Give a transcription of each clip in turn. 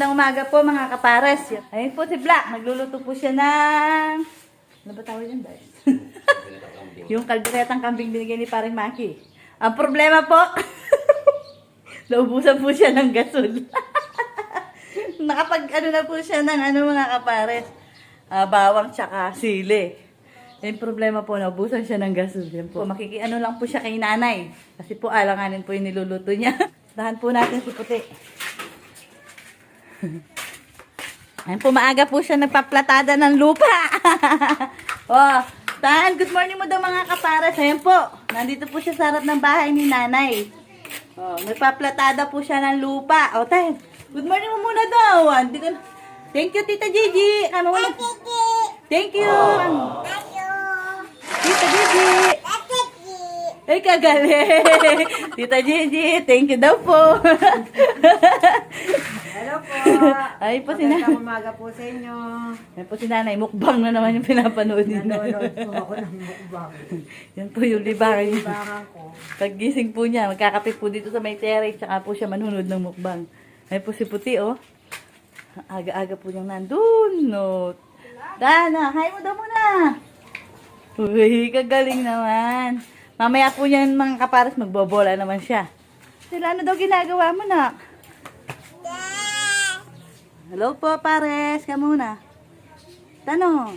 Magandang umaga po mga kapares. Ayun po si Black. Nagluluto po siya ng... Ano ba tawag yan, guys? Yung kalderetang kambing binigay ni paring Maki. Ang problema po, naubusan po siya ng gasol. Nakapag ano na po siya ng mga kapares. Bawang tsaka sili. Yung problema po, naubusan siya ng gasol. Yan po. Makikiano lang po siya kay nanay. Kasi po alanganin po yung niluluto niya. Dahan po natin si puti. Ayun po, maaga po siya nagpaplatada ng lupa. Oh, Tan, good morning mo daw mga kapares. Ayun po, nandito po siya sa harap ng bahay ni nanay. Oh, nagpaplatada po siya ng lupa. Oh, Tan, good morning mo muna daw. Thank you, Tita Gigi. Ano mo? Thank you. Tita Gigi. Ay, kagaling. Tita Gigi, thank you daw po. Hello po. Ay po si nanay. Magandang umaga po sa inyo. Ay po si nanay. Mukbang na naman yung pinapanood niya. Nanonood po ako ng mukbang. Yan po yung libangan niya. Libangan ko. Paggising po niya, magkakape po dito sa may terrace, tsaka po siya manunod ng mukbang. Ay po si Puti, oh. Aga-aga po niyang nandun, no. Dana, hi mo daw muna. Uy, kagaling naman. Mamaya po niyan mga kapares, magbobola naman siya. Sila, ano daw ginagawa mo, nak? Hello po, pares. Kamu muna. Tanong.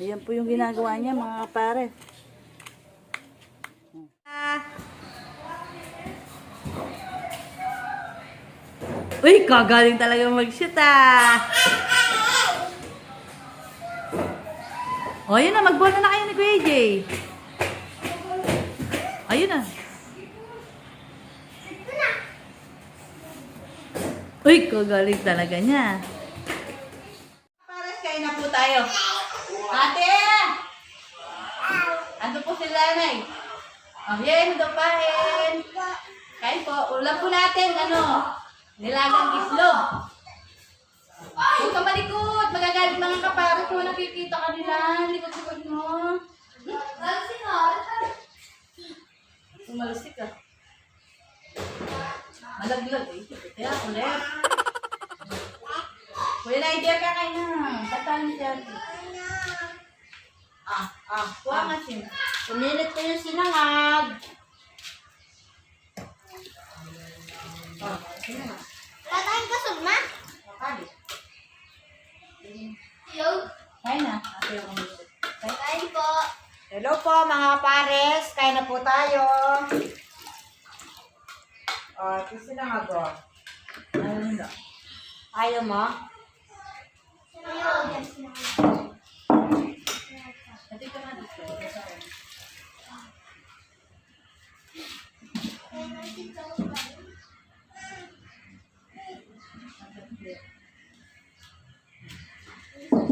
Ayan po yung ginagawa niya, mga kapares. Uy, kagaling talaga mag-shoot, ah. O, yun na. Magbola na kayo ni Kuya Jay. Ayun na. Uy, kagaling talaga niya. Pares, kain na po tayo. Ate! Ando po si Lanay. Oh, yan, dapahin. Kain po. Ulam po natin, nilagang islog. Huwag ka malikot. Magagalit mga kapares mo. Nakikita ka nila. Likot-likot mo. Umalusik ka. Malaglag eh. Kaya ulit. Kuya na, idea ka kayo na. Tatan siya. Kuha nga siya. Pumilit ko yung sinangag. Tatayin ka, Sugma? Makali. Hello? Kain na. Ate ako nito. Tatayin po. Hello po mga pares. Kain na po tayo. Ito sinangag o. Ano na? Ayaw mo? Ate ka na dito.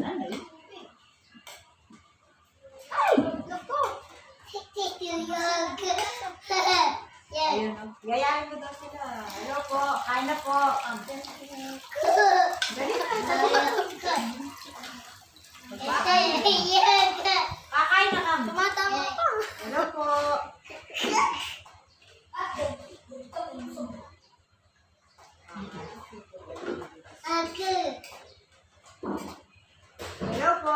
Ano eh? Yes. Gayahin mo daw sila. Hello po. Kain na po. Dali na. Kakain na kami. Tumatama pa. Hello po. Hello po.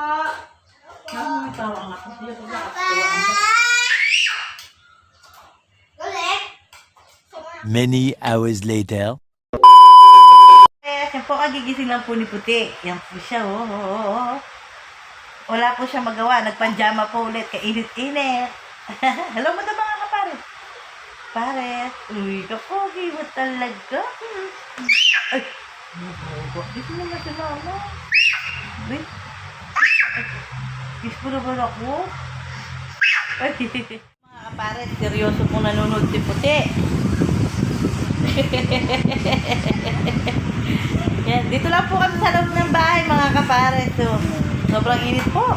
May tawa nga kasi yung Many hours later. Yan po, kagigising lang po ni Puti. Yan po siya, oh. Wala po siya magawa. Nagpanjama po ulit. Kainit-init. Hello mo na mga kapares. Pares. Uy, kapogi mo talaga. Ay, dito naman si mama. Uy. Kiss po naman ako. Ay, mga kapares, seryoso pong nanonood si Puti. Yan, dito lang po kami sa loob ng bahay mga kapares. So, sobrang init po.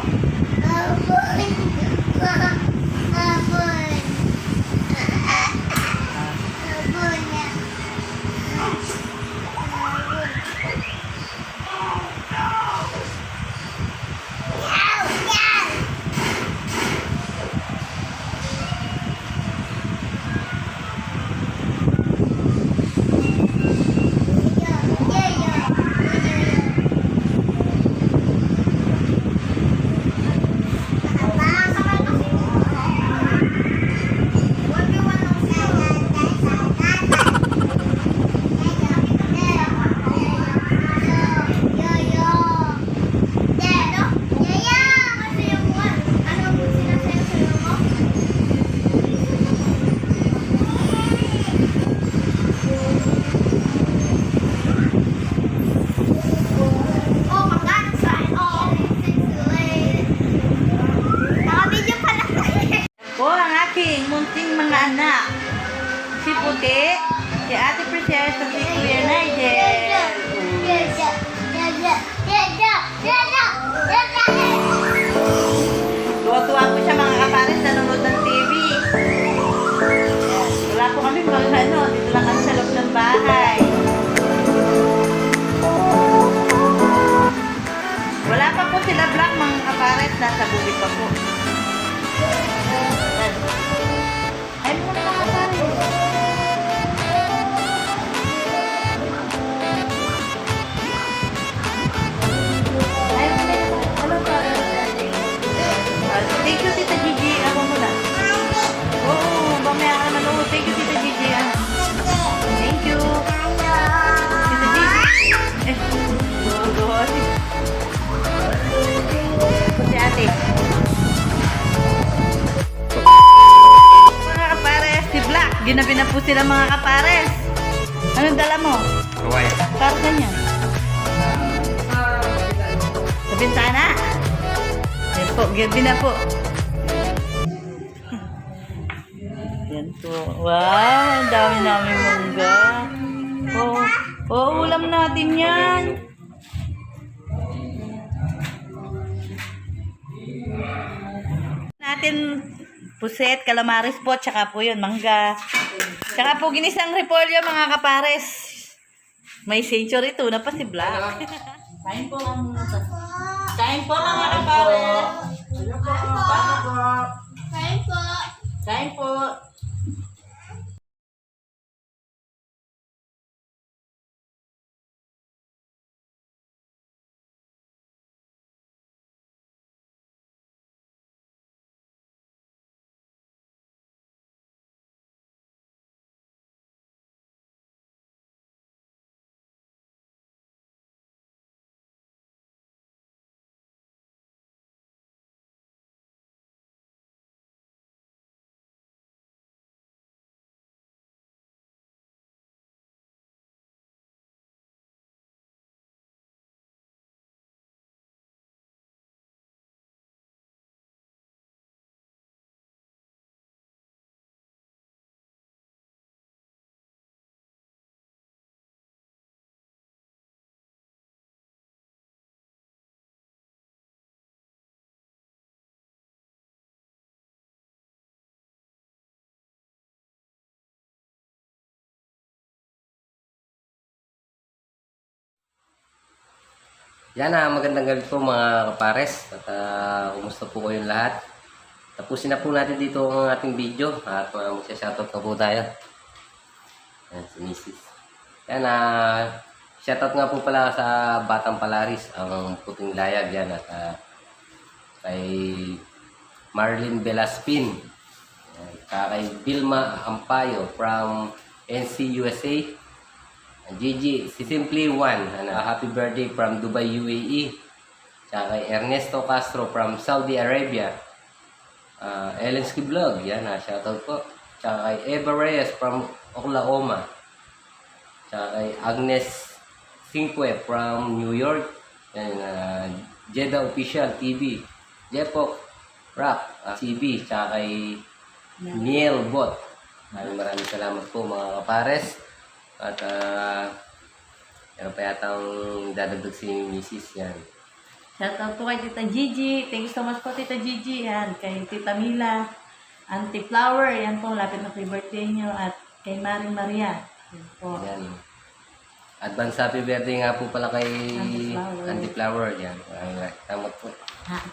Gabi-gabi na po sila mga kapares. Anong dala mo? Kaway. Para ganyan. Sa bintana. Yan po, gabi na po. Yan po. Wow, ang dami namin mangga. Ulam natin yan. Natin puset, calamaris po, tsaka po yun, mangga. Tsaka po ginisang repolyo mga kapares. May century tuna pa si Black. Kain po ang... Kain po mga kapares. Kain po. Kain po. Yan magandang gabi po mga kapares. At kumusta po kayong lahat? Tapusin na po natin dito ang ating video. At magsya-shoutout na po tayo. Yan, si Mrs. Yan, shoutout nga po pala sa Batang Palaris, ang puting layag yan. At kay Marlene Belaspin. Kay Vilma Ampayo from NC USA. Gigi, si Simply One, happy birthday from Dubai, UAE. Tsaka kay Ernesto Castro from Saudi Arabia. Elensky Vlog, yan, shoutout po. Tsaka kay Eva Reyes from Oklahoma. Tsaka kay Agnes Cinque from New York. Yan, Jeddah Official TV. Jepok Rock TV. Tsaka kay Neil Bot. Maraming salamat po mga kapares. At meron pa yata ang dadagdag si Mrs. Yan. Shoutout po kay Tita Gigi. Thank you so much po Tita Gigi. Yan, kay Tita Mila. Auntie Flower. Yan po, lapit na kay birthday niyo. At kay Maring Maria. Yan po. Yan. Advance happy birthday nga po pala kay Auntie Flower. Auntie Flower. Yan. Tama po.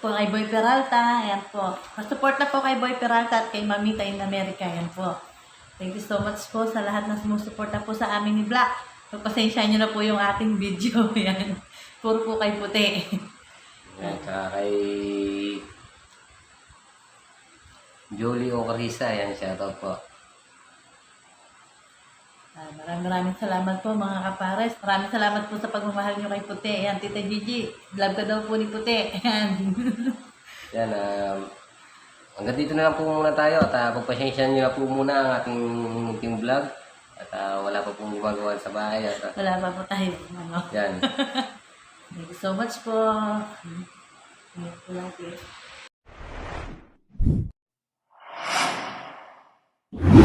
Po kay Boy Peralta. Yan po. Support na po kay Boy Peralta at kay Mamita in America. Yan po. Thank you so much po sa lahat na sumusuporta po sa amin ni Black. Pagpasensya nyo na po yung ating video. Yan. Puro po kay puti. Yan. Tsaka kay Jolie Ocarisa. Yan. Shoutout po. Maraming salamat po mga kapares. Maraming salamat po sa pagmamahal nyo kay puti. Yan, Tita Gigi. Love ka daw po ni puti. Yan. Yan. Hanggang dito na lang po muna tayo at pagpasensya nyo na po muna ang ating munting vlog at wala pa pong gumagawa sa bahay at Wala pa po tayo. Ano? yan. Thank you so much po. Thank you.